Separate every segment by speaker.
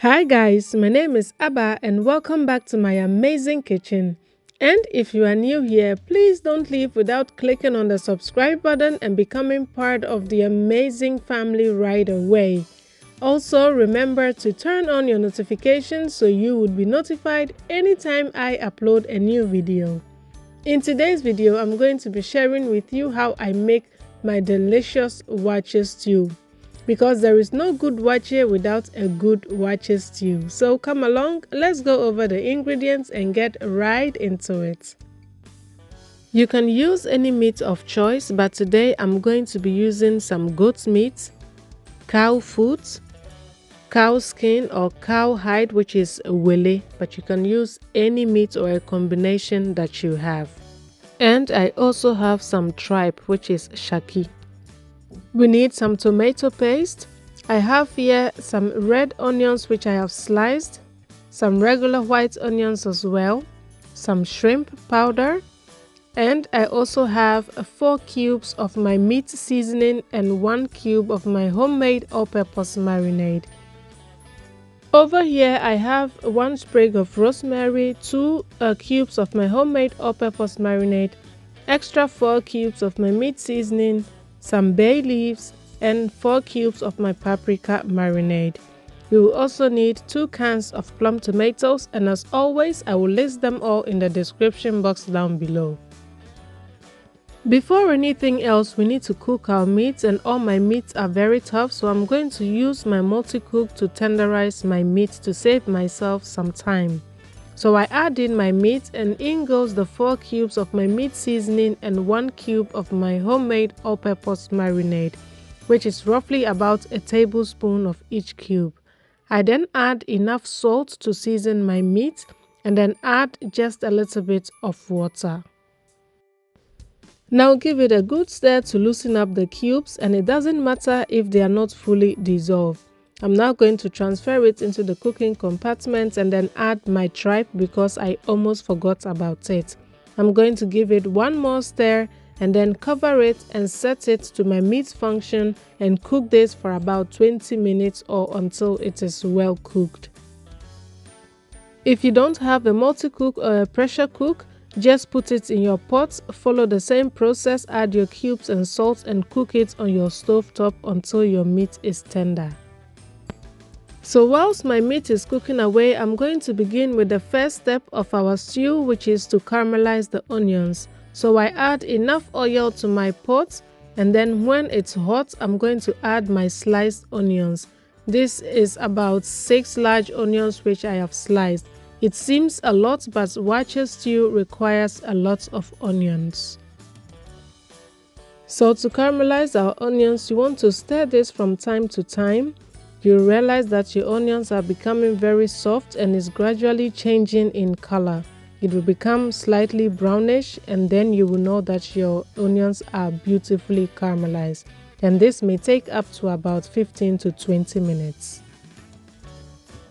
Speaker 1: Hi guys, my name is Abba and welcome back to my amazing kitchen. And if you are new here, please don't leave without clicking on the subscribe button and becoming part of the amazing family right away. Also, remember to turn on your notifications so you would be notified anytime I upload a new video. In today's video, I'm going to be sharing with you how I make my delicious WAAKYE stew. Because there is no good WAAKYE without a good WAAKYE stew. So come along, let's go over the ingredients and get right into it. You can use any meat of choice, but today I'm going to be using some goat meat, cow foot, cow skin or cow hide, which is wele, but you can use any meat or a combination that you have. And I also have some tripe, which is shaki. We need some tomato paste. I have here some red onions which I have sliced, some regular white onions as well, some shrimp powder, and I also have 4 cubes of my meat seasoning and 1 cube of my homemade all-purpose marinade. Over here I have 1 sprig of rosemary, 2 cubes of my homemade all-purpose marinade, extra 4 cubes of my meat seasoning, some bay leaves, and 4 cubes of my paprika marinade. We will also need 2 cans of plum tomatoes, and as always I will list them all in the description box down below. Before anything else, we need to cook our meat, and all my meats are very tough, so I'm going to use my multi-cook to tenderize my meat to save myself some time. So I add in my meat, and in goes the 4 cubes of my meat seasoning and 1 cube of my homemade all-purpose marinade, which is roughly about a tablespoon of each cube. I then add enough salt to season my meat and then add just a little bit of water. Now give it a good stir to loosen up the cubes, and it doesn't matter if they are not fully dissolved. I'm now going to transfer it into the cooking compartment and then add my tripe because I almost forgot about it. I'm going to give it one more stir and then cover it and set it to my meat function and cook this for about 20 minutes or until it is well cooked. If you don't have a multi-cook or a pressure cook, just put it in your pot, follow the same process, add your cubes and salt and cook it on your stove top until your meat is tender. So whilst my meat is cooking away, I'm going to begin with the first step of our stew, which is to caramelize the onions. So I add enough oil to my pot, and then when it's hot, I'm going to add my sliced onions. This is about 6 large onions which I have sliced. It seems a lot, but WAAKYE stew requires a lot of onions. So to caramelize our onions, you want to stir this from time to time. You realize that your onions are becoming very soft and is gradually changing in color. It will become slightly brownish, and then you will know that your onions are beautifully caramelized. And this may take up to about 15 to 20 minutes.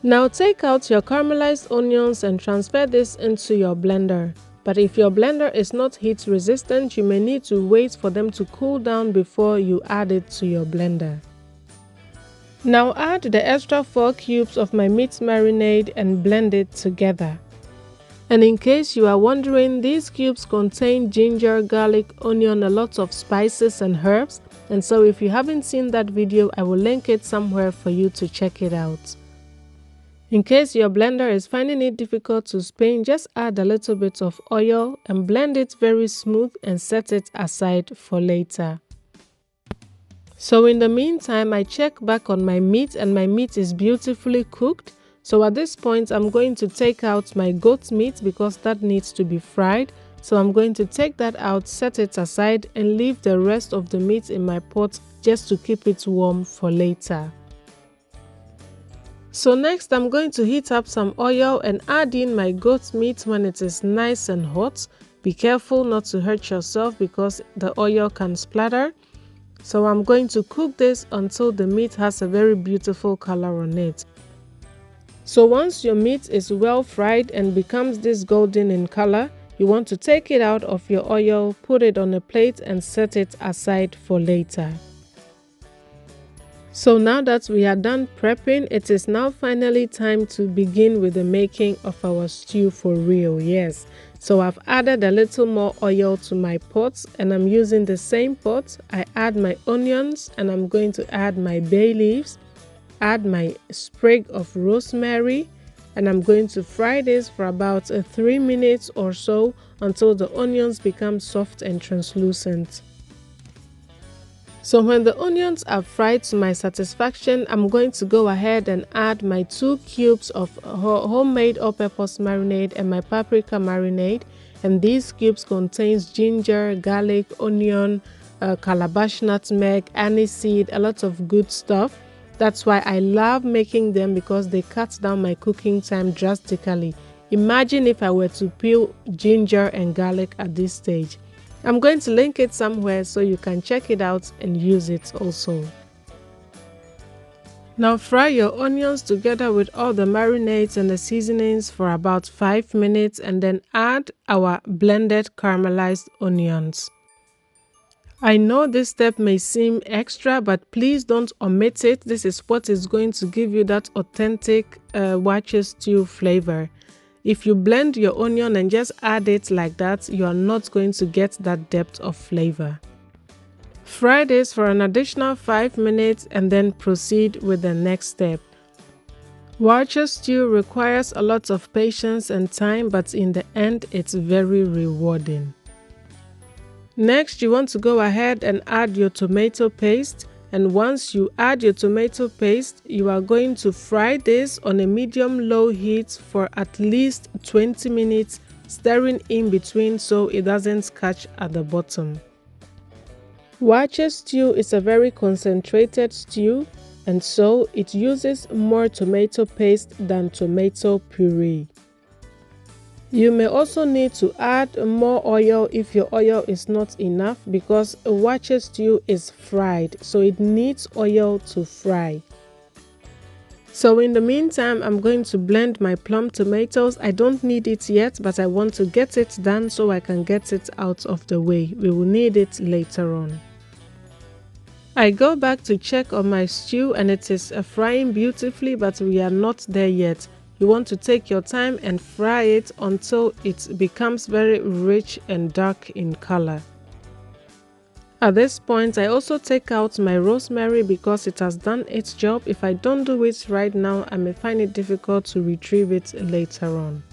Speaker 1: Now take out your caramelized onions and transfer this into your blender. But if your blender is not heat resistant, you may need to wait for them to cool down before you add it to your blender. Now add the extra 4 cubes of my meat marinade and blend it together. And in case you are wondering, these cubes contain ginger, garlic, onion, a lot of spices and herbs. And so if you haven't seen that video, I will link it somewhere for you to check it out. In case your blender is finding it difficult to spin, just add a little bit of oil and blend it very smooth and set it aside for later. So in the meantime, I check back on my meat and my meat is beautifully cooked. So at this point, I'm going to take out my goat meat because that needs to be fried. So I'm going to take that out, set it aside, and leave the rest of the meat in my pot just to keep it warm for later. So next, I'm going to heat up some oil and add in my goat meat when it is nice and hot. Be careful not to hurt yourself because the oil can splatter. So I'm going to cook this until the meat has a very beautiful color on it. So once your meat is well fried and becomes this golden in color, you want to take it out of your oil, put it on a plate and set it aside for later. So now that we are done prepping, it is now finally time to begin with the making of our stew for real. Yes, so I've added a little more oil to my pot and I'm using the same pot. I add my onions and I'm going to add my bay leaves, add my sprig of rosemary, and I'm going to fry this for about 3 minutes or so until the onions become soft and translucent. So when the onions are fried to my satisfaction, I'm going to go ahead and add my 2 cubes of homemade all-purpose marinade and my paprika marinade. And these cubes contains ginger, garlic, onion, calabash nutmeg, aniseed, a lot of good stuff. That's why I love making them, because they cut down my cooking time drastically. Imagine if I were to peel ginger and garlic at this stage. I'm going to link it somewhere so you can check it out and use it also. Now fry your onions together with all the marinades and the seasonings for about 5 minutes and then add our blended caramelized onions. I know this step may seem extra, but please don't omit it. This is what is going to give you that authentic WAAKYE stew flavor. If you blend your onion and just add it like that, you are not going to get that depth of flavor. Fry this for an additional 5 minutes and then proceed with the next step. WAAKYE stew requires a lot of patience and time, but in the end, it's very rewarding. Next, you want to go ahead and add your tomato paste. And once you add your tomato paste, you are going to fry this on a medium-low heat for at least 20 minutes, stirring in between so it doesn't catch at the bottom. WAAKYE stew is a very concentrated stew, and so it uses more tomato paste than tomato puree. You may also need to add more oil if your oil is not enough, because a WAAKYE stew is fried, so it needs oil to fry. So in the meantime, I'm going to blend my plum tomatoes. I don't need it yet, but I want to get it done so I can get it out of the way. We will need it later on. I go back to check on my stew and it is frying beautifully, but we are not there yet. You want to take your time and fry it until it becomes very rich and dark in color. At this point, I also take out my rosemary because it has done its job. If I don't do it right now, I may find it difficult to retrieve it later on.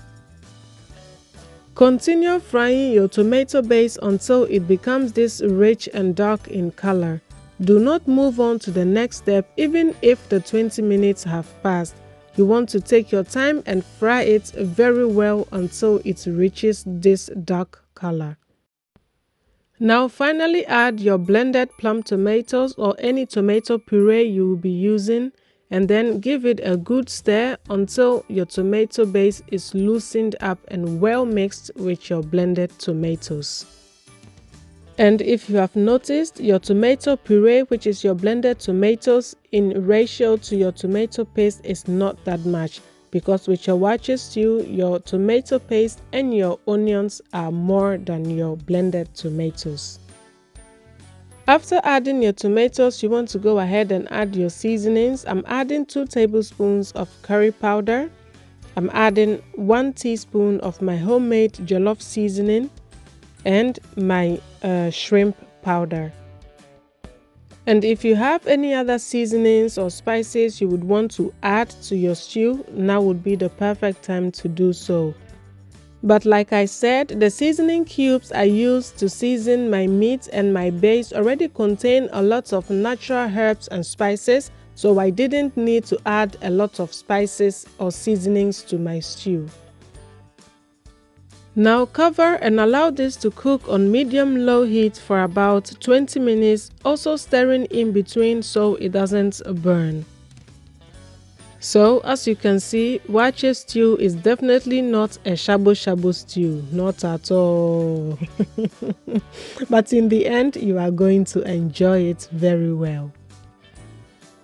Speaker 1: Continue frying your tomato base until it becomes this rich and dark in color. Do not move on to the next step even if the 20 minutes have passed. You want to take your time and fry it very well until it reaches this dark color. Now finally add your blended plum tomatoes or any tomato puree you will be using, and then give it a good stir until your tomato base is loosened up and well mixed with your blended tomatoes. And if you have noticed, your tomato puree, which is your blended tomatoes, in ratio to your tomato paste is not that much, because with your WAAKYE stew, your tomato paste and your onions are more than your blended tomatoes. After adding your tomatoes, you want to go ahead and add your seasonings. I'm adding 2 tablespoons of curry powder. I'm adding 1 teaspoon of my homemade jollof seasoning and my shrimp powder. And if you have any other seasonings or spices you would want to add to your stew, now would be the perfect time to do so. But like I said, the seasoning cubes I used to season my meat and my base already contain a lot of natural herbs and spices, so I didn't need to add a lot of spices or seasonings to my stew. Now cover and allow this to cook on medium-low heat for about 20 minutes, also stirring in between so it doesn't burn. So as you can see, WAAKYE stew is definitely not a shabu stew, not at all. But in the end, you are going to enjoy it very well.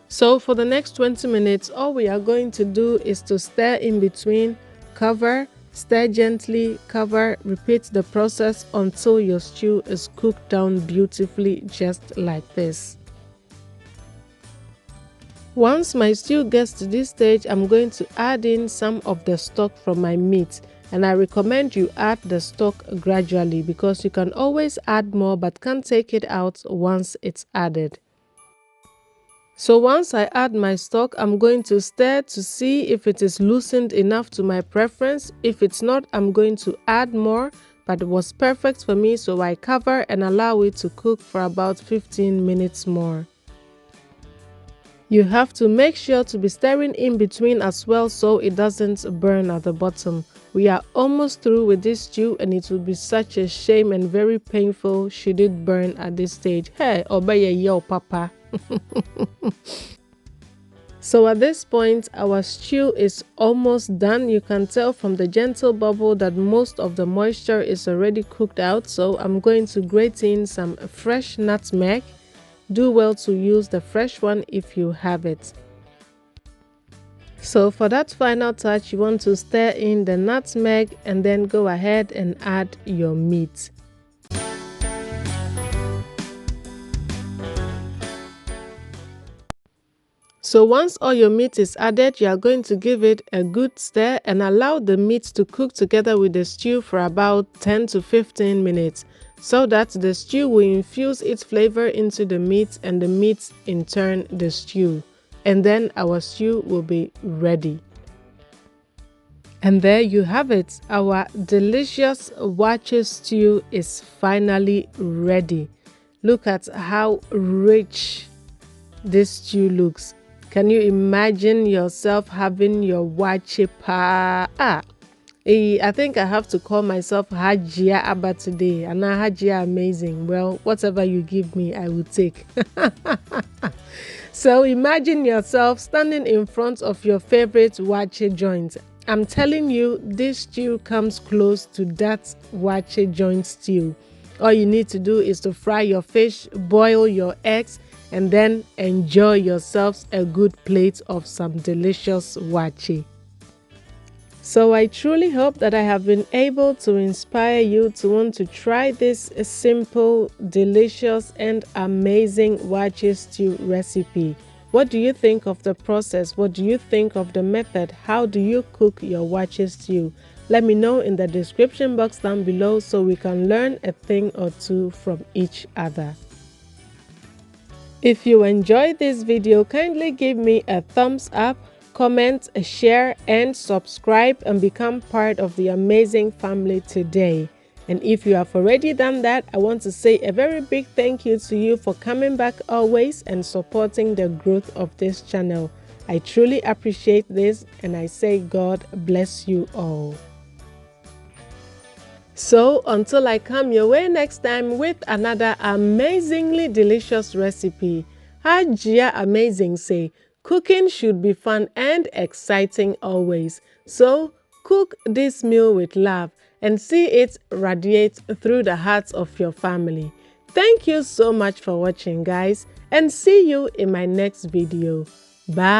Speaker 1: So for the next 20 minutes, all we are going to do is to stir in between, cover, stir gently, cover, repeat the process until your stew is cooked down beautifully, just like this. Once my stew gets to this stage, I'm going to add in some of the stock from my meat. And I recommend you add the stock gradually because you can always add more but can't take it out once it's added. So once I add my stock, I'm going to stir to see if it is loosened enough to my preference. If it's not, I'm going to add more, but it was perfect for me, so I cover and allow it to cook for about 15 minutes more. You have to make sure to be stirring in between as well so it doesn't burn at the bottom. We are almost through with this stew and it will be such a shame and very painful should it burn at this stage. Hey, obey yo papa. So at this point, our stew is almost done. You can tell from the gentle bubble that most of the moisture is already cooked out. So I'm going to grate in some fresh nutmeg. Do well to use the fresh one if you have it. So for that final touch, you want to stir in the nutmeg and then go ahead and add your meat. So once all your meat is added, you are going to give it a good stir and allow the meat to cook together with the stew for about 10 to 15 minutes so that the stew will infuse its flavor into the meat and the meat in turn the stew. And then our stew will be ready. And there you have it. Our delicious WAAKYE stew is finally ready. Look at how rich this stew looks. Can you imagine yourself having your WAAKYE pa? I think I have to call myself Hajia Abba today. And now Hajia Amazing. Well, whatever you give me, I will take. So imagine yourself standing in front of your favorite WAAKYE joint. I'm telling you, this stew comes close to that WAAKYE joint stew. All you need to do is to fry your fish, boil your eggs, and then enjoy yourselves a good plate of some delicious WAAKYE. So I truly hope that I have been able to inspire you to want to try this simple, delicious, and amazing WAAKYE stew recipe. What do you think of the process? What do you think of the method? How do you cook your WAAKYE stew? Let me know in the description box down below so we can learn a thing or two from each other. If you enjoyed this video, kindly give me a thumbs up, comment, share, and subscribe and become part of the amazing family today. And if you have already done that, I want to say a very big thank you to you for coming back always and supporting the growth of this channel. I truly appreciate this and I say God bless you all. So until I come your way next time with another amazingly delicious recipe, Hajia Amazing say, cooking should be fun and exciting always. So cook this meal with love and see it radiate through the hearts of your family. Thank you so much for watching, guys, and see you in my next video. Bye.